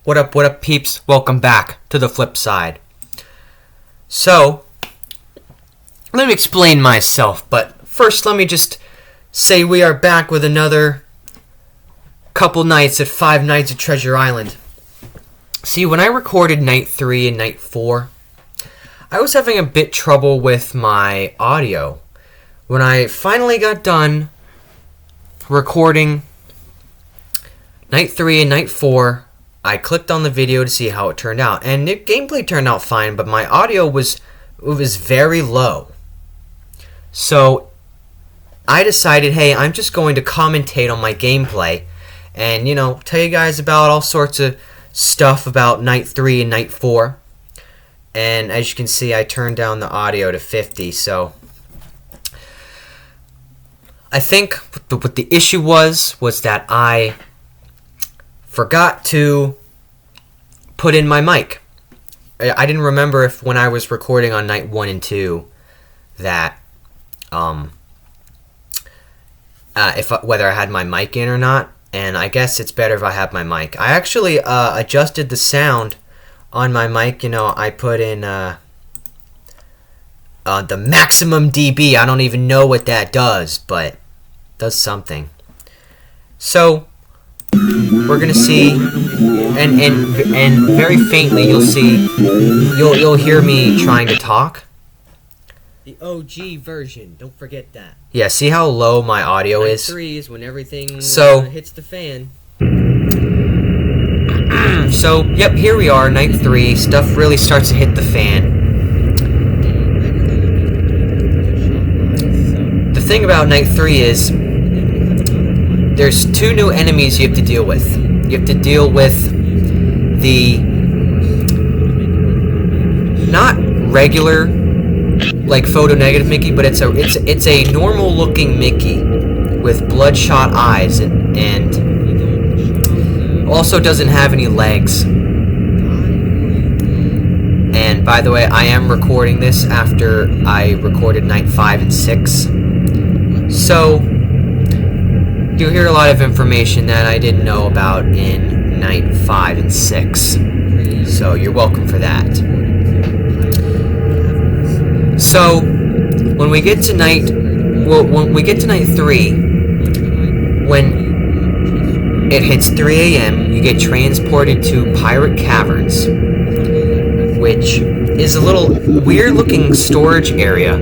What up, peeps? Welcome back to the flip side. So, let me explain myself, but first let me just say we are back with another couple nights at Five Nights at Treasure Island. See, when I recorded Night 3 and Night 4, I was having a bit trouble with my audio. When I finally got done recording Night 3 and Night 4, I clicked on the video to see how it turned out, and the gameplay turned out fine, but my audio was very low. So I decided, hey, I'm just going to commentate on my gameplay and, tell you guys about all sorts of stuff about Night 3 and Night 4. And as you can see, I turned down the audio to 50, so I think what the issue was that I forgot to put in my mic. I didn't remember if when I was recording on Night 1 and 2 that whether I had my mic in or not, and I guess it's better if I have my mic. I actually adjusted the sound on my mic. I put in the maximum dB. I don't even know what that does, but it does something. So we're gonna see, and very faintly you'll hear me trying to talk. The OG version, don't forget that. Yeah, see how low my audio is? Night 3 is when everything hits the fan. So, yep, here we are, Night 3. Stuff really starts to hit the fan. The thing about Night 3 is there's two new enemies you have to deal with. You have to deal with the not regular photo negative Mickey, but it's a normal looking Mickey with bloodshot eyes and also doesn't have any legs. And by the way, I am recording this after I recorded Night 5 and 6. So you'll hear a lot of information that I didn't know about in Night 5 and 6. So you're welcome for that. So when we get to Night 3, when it hits 3 a.m., you get transported to Pirate Caverns, which is a little weird-looking storage area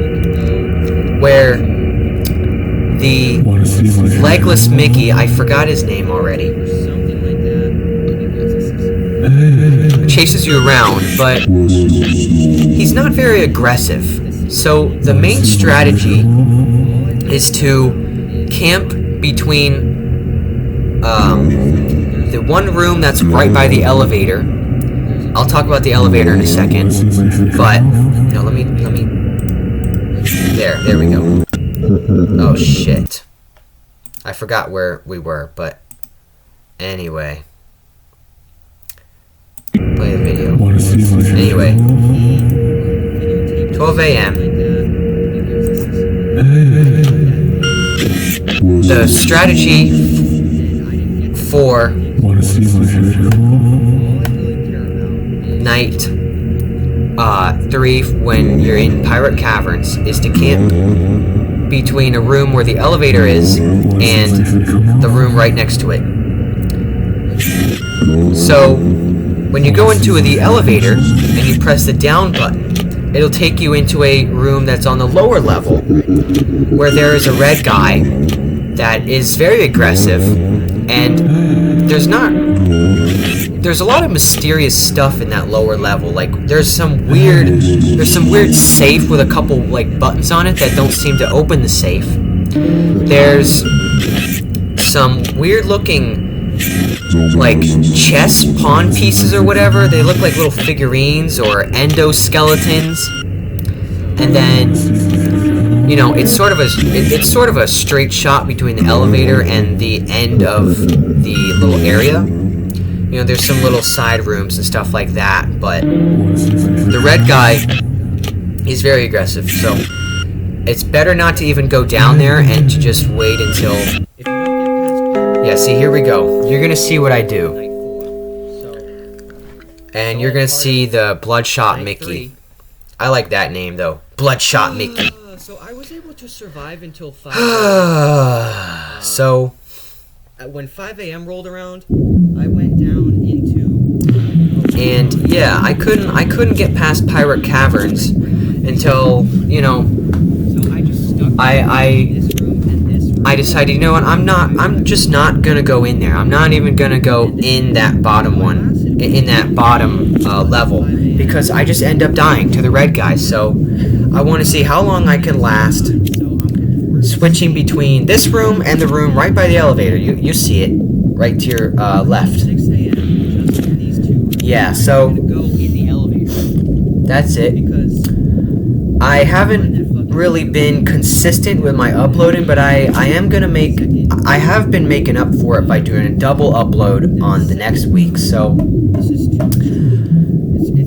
where the legless Mickey, I forgot his name already, chases you around, but he's not very aggressive. So the main strategy is to camp between the one room that's right by the elevator. I'll talk about the elevator in a second, but let me there we go. Oh shit, I forgot where we were, but anyway, play the video. Anyway, 12 a.m. The strategy for Night 3 when you're in Pirate Caverns is to camp between a room where the elevator is and the room right next to it. So when you go into the elevator and you press the down button, it'll take you into a room that's on the lower level where there is a red guy that is very aggressive, and there's a lot of mysterious stuff in that lower level. There's some weird safe with a couple buttons on it that don't seem to open the safe. There's some weird looking chess pawn pieces or whatever. They look like little figurines or endoskeletons. And then it's sort of a straight shot between the elevator and the end of the little area. There's some little side rooms and stuff like that, but the red guy, he's very aggressive, so it's better not to even go down there and to just wait until... Yeah, see, here we go. You're gonna see what I do. And you're gonna see the Bloodshot Mickey. I like that name though, Bloodshot Mickey. So I was able to survive until 5 a.m. So when 5 a.m. rolled around, I went down into and yeah, I couldn't get past Pirate Caverns until, you know, so I just stuck I this room and this room. I decided, you know what, I'm just not gonna go in there. I'm not even gonna go in that bottom one, in that bottom level, because I just end up dying to the red guys. So I want to see how long I can last switching between this room and the room right by the elevator. You see it right to your left. 6 a.m. just in these two rooms. Yeah, so I'm gonna go in the elevator that's it. because I haven't really been consistent with my uploading, but I have been making up for it by doing a double upload on the next week. So this is too.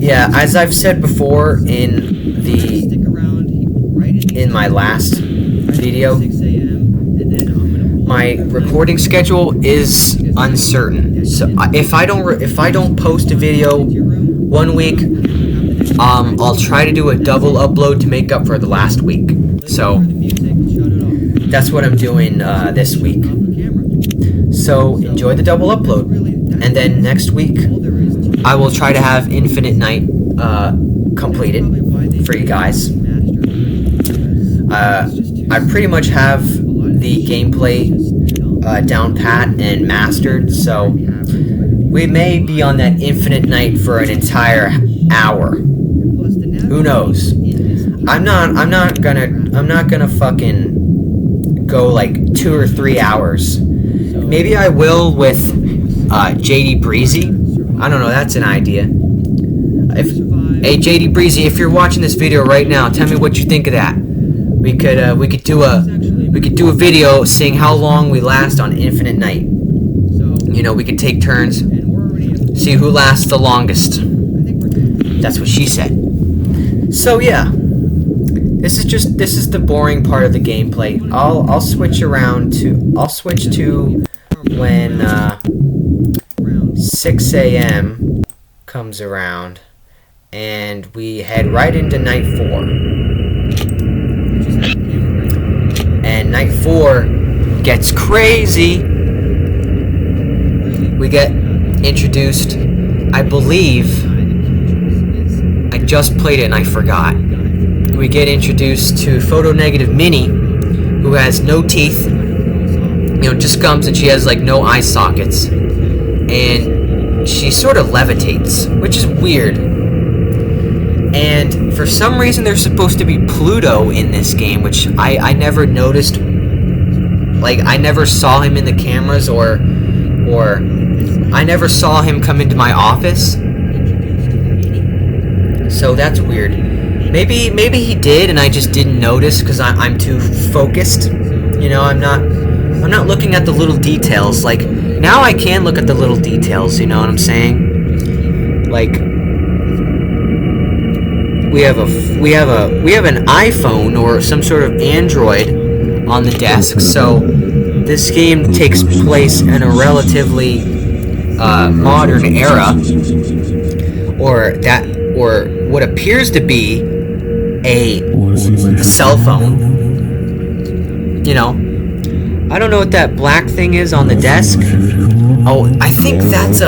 yeah, as I've said before in Stick around right in my last video, 6 a.m. and then I'm gonna pull my recording schedule is uncertain. So if I don't post a video one week, I'll try to do a double upload to make up for the last week. So that's what I'm doing this week. So enjoy the double upload, and then next week I will try to have Infinite Night completed for you guys. I pretty much have the gameplay down pat and mastered, so we may be on that Infinite Night for an entire hour. Who knows? I'm not gonna fucking go like 2 or 3 hours. Maybe I will with JD Breezy. I don't know. That's an idea. Hey JD Breezy, if you're watching this video right now, tell me what you think of that. We could do a video seeing how long we last on Infinite Night. You know, we could take turns, see who lasts the longest. That's what she said. So yeah, this is the boring part of the gameplay. I'll switch to when 6 a.m. comes around, and we head right into night 4. And night 4 gets crazy. We get introduced, I believe. I just played it and I forgot. We get introduced to Photo Negative Minnie, who has no teeth, you know, just gums, and she has like no eye sockets, and she sort of levitates, which is weird. And for some reason there's supposed to be Pluto in this game, which I never noticed. Like, I never saw him in the cameras, or I never saw him come into my office. So that's weird. Maybe he did and I just didn't notice because I'm too focused. You know, I'm not looking at the little details. Like, now I can look at the little details, you know what I'm saying? Like, we have an iPhone or some sort of Android on the desk, so this game takes place in a relatively modern era, or what appears to be a cell phone. You know, I don't know what that black thing is on the desk. Oh, I think that's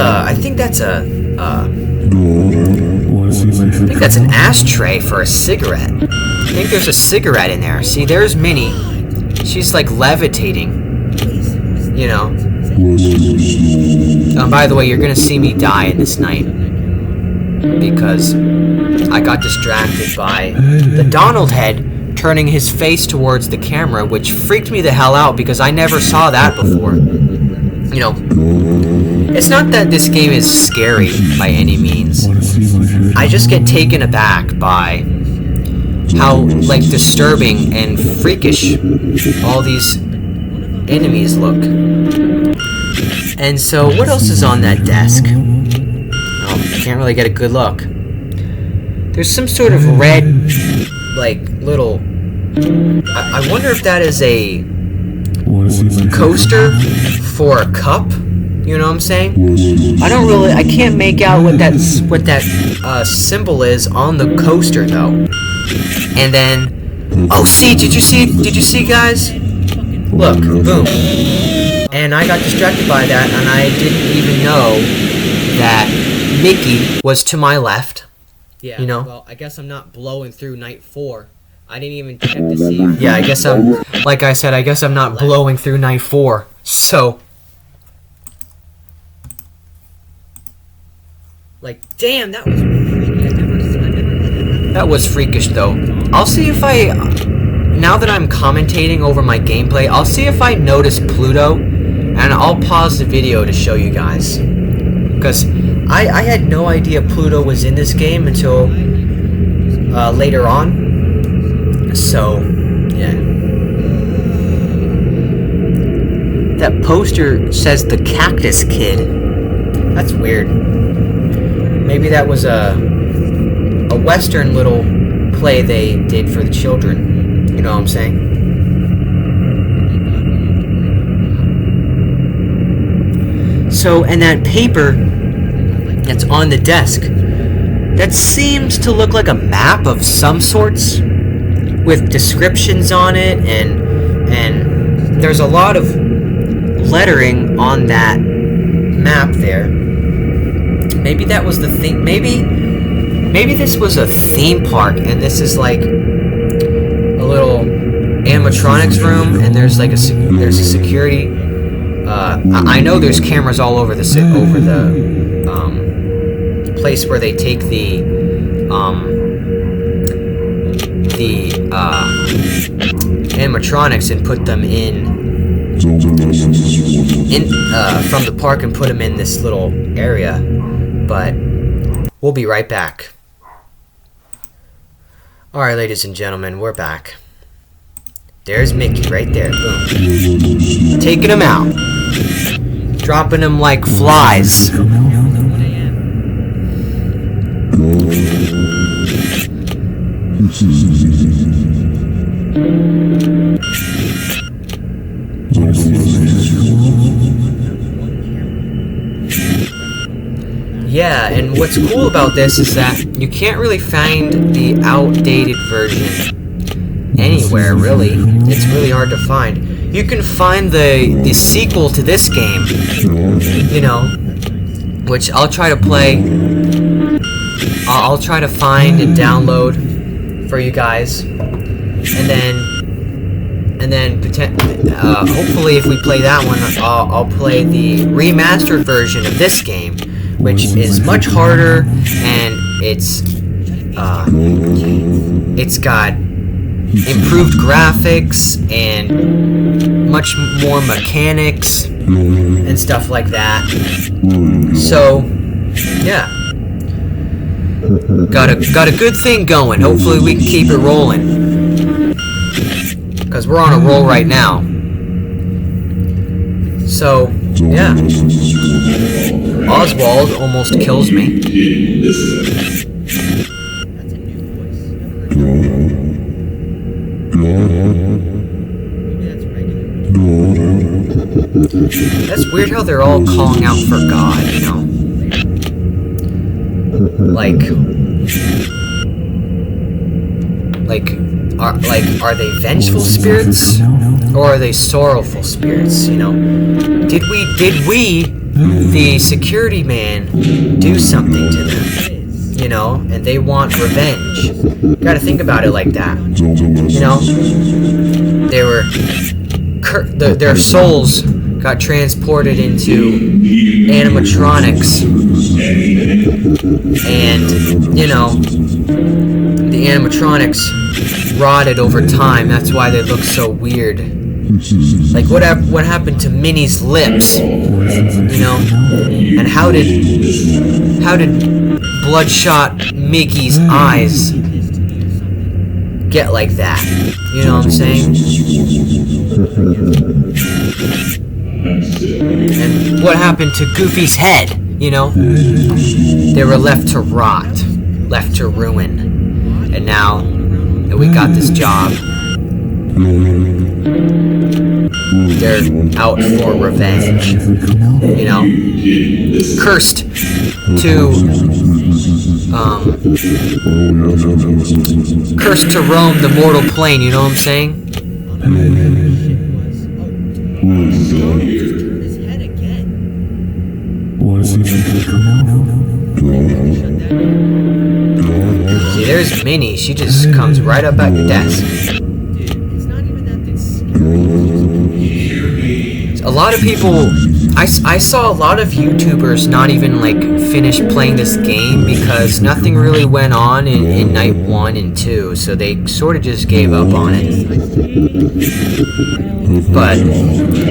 an ashtray for a cigarette. I think there's a cigarette in there. See, there's Minnie. She's like levitating. You know. By the way, you're gonna see me die in this night because I got distracted by the Donald head turning his face towards the camera, which freaked me the hell out because I never saw that before. You know, it's not that this game is scary by any means. I just get taken aback by how, like, disturbing and freakish all these enemies look. And so, what else is on that desk? Oh, I can't really get a good look. There's some sort of red, like, little... I wonder if that is a coaster for a cup? You know what I'm saying? I can't make out what that symbol is on the coaster though. And then, oh, see, did you see, guys? Look, boom. And I got distracted by that, and I didn't even know that Mickey was to my left. Yeah, you know? well, I guess I'm not blowing through night 4. I didn't even check to see. Yeah, I guess I'm not blowing through night 4. So, like, damn, that was freaky. that was freakish though. I'll see if now that I'm commentating over my gameplay, I'll see if I notice Pluto, and I'll pause the video to show you guys. Because I had no idea Pluto was in this game until later on. So, yeah. That poster says the Cactus Kid. That's weird. Maybe that was a Western little play they did for the children. You know what I'm saying? So, and that paper that's on the desk, that seems to look like a map of some sorts with descriptions on it, and there's a lot of lettering on that map there. Maybe that was the thing. Maybe this was a theme park, and this is like a little animatronics room, and there's a security. I know there's cameras all over the place where they take the animatronics and put them from the park and put them in this little area. But we'll be right back. Alright, ladies and gentlemen, we're back. There's Mickey right there. Boom. Taking him out. Dropping him like flies. Yeah, and what's cool about this is that you can't really find the outdated version anywhere, really. It's really hard to find. You can find the sequel to this game, you know, which I'll try to play. I'll try to find and download for you guys, and then hopefully if we play that one, I'll play the remastered version of this game, which is much harder, and it's got improved graphics and much more mechanics and stuff like that. So, yeah, got a good thing going. Hopefully we can keep it rolling, because we're on a roll right now. So, yeah, Oswald almost kills me. That's weird how they're all calling out for God, you know? Are they vengeful spirits, or are they sorrowful spirits, you know? Did we, the security man, do something to them, you know, and they want revenge? Gotta think about it like that, you know? Their souls got transported into animatronics, and, you know, the animatronics rotted over time. That's why they look so weird. Like, what happened to Minnie's lips, you know? And how did bloodshot Mickey's eyes get like that? You know what I'm saying? And what happened to Goofy's head, you know? They were left to rot, left to ruin. And now that we got this job, They're out for revenge. You know? Cursed to roam the mortal plane, you know what I'm saying? See, there's Minnie. She just comes right up at your desk. A lot of people, I saw a lot of YouTubers not even like finish playing this game because nothing really went on in night 1 and 2, so they sort of just gave up on it. But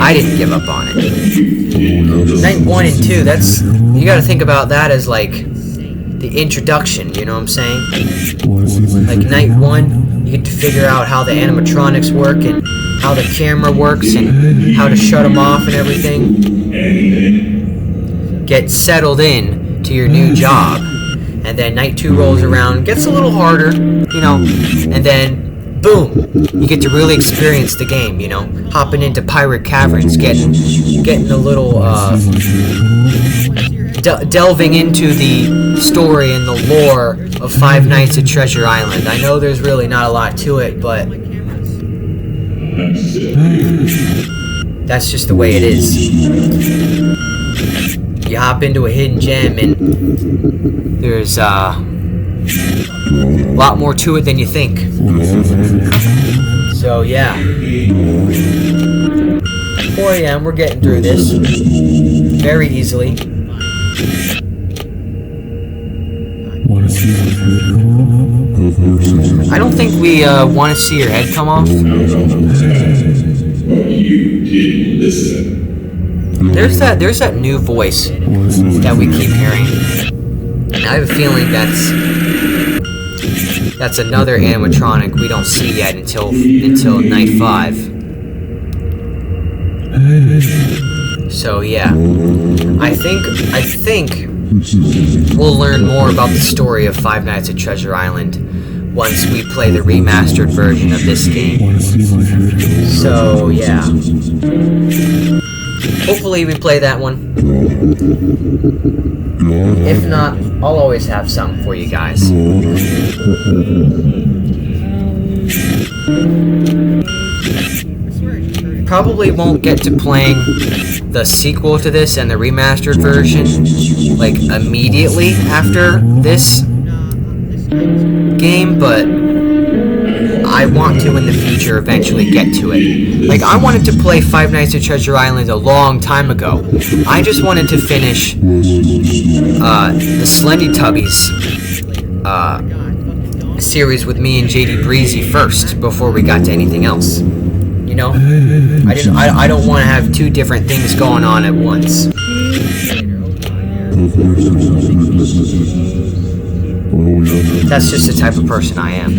I didn't give up on it. Night 1 and 2, you gotta think about that as like the introduction, you know what I'm saying? Like night 1, you get to figure out how the animatronics work and how the camera works and how to shut them off and everything. Get settled in to your new job. And then night 2 rolls around, gets a little harder, you know, and then boom, you get to really experience the game, you know, hopping into pirate caverns, getting a little delving into the story and the lore of Five Nights at Treasure Island. I know there's really not a lot to it, but that's just the way it is. You hop into a hidden gem and there's a lot more to it than you think. So yeah, 4 a.m. we're getting through this very easily. I don't think we want to see your head come off. There's that new voice that we keep hearing. I have a feeling that's another animatronic we don't see yet until night 5. So yeah, I think we'll learn more about the story of Five Nights at Treasure Island once we play the remastered version of this game. So yeah, hopefully we play that one. If not, I'll always have something for you guys. Probably won't get to playing the sequel to this and the remastered version like immediately after this game, but I want to in the future eventually get to it. Like, I wanted to play Five Nights at Treasure Island a long time ago. I just wanted to finish the Slendytubbies series with me and JD Breezy first before we got to anything else. You know, I don't want to have 2 different things going on at once. That's just the type of person I am.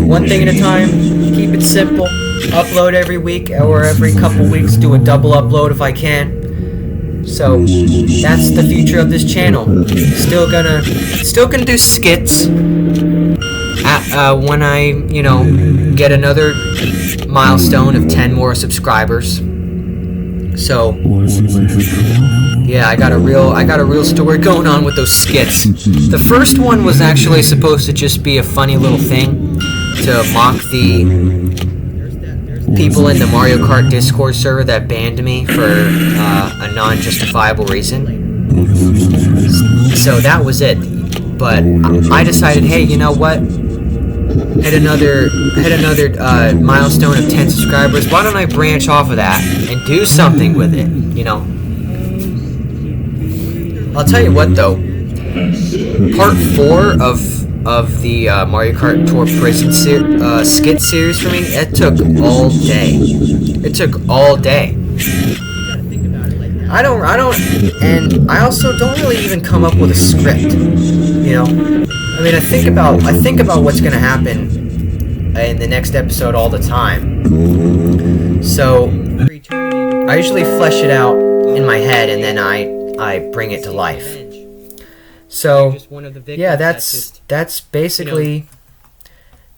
One thing at a time, keep it simple. Upload every week or every couple weeks, do a double upload if I can. So that's the future of this channel. Still gonna do skits when I, you know, get another milestone of 10 more subscribers. So yeah, I got a real story going on with those skits. The first one was actually supposed to just be a funny little thing to mock the people in the Mario Kart Discord server that banned me for a non-justifiable reason. So that was it. But I decided, hey, you know what? Hit another milestone of 10 subscribers. Why don't I branch off of that and do something with it? You know. I'll tell you what, though. Part 4 of the Mario Kart Tour Prison skit series for me, it took all day. It took all day. I don't, and I also don't really even come up with a script. You know, I mean, I think about what's gonna happen in the next episode all the time. So I usually flesh it out in my head, and then I bring it to life. So yeah, that's basically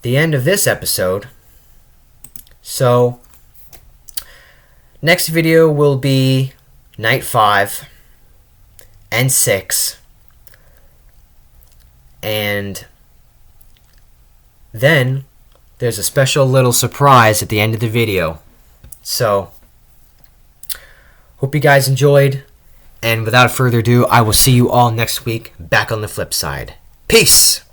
the end of this episode. So, next video will be Night 5 and 6. And then there's a special little surprise at the end of the video. So, hope you guys enjoyed. And without further ado, I will see you all next week back on the flip side. Peace!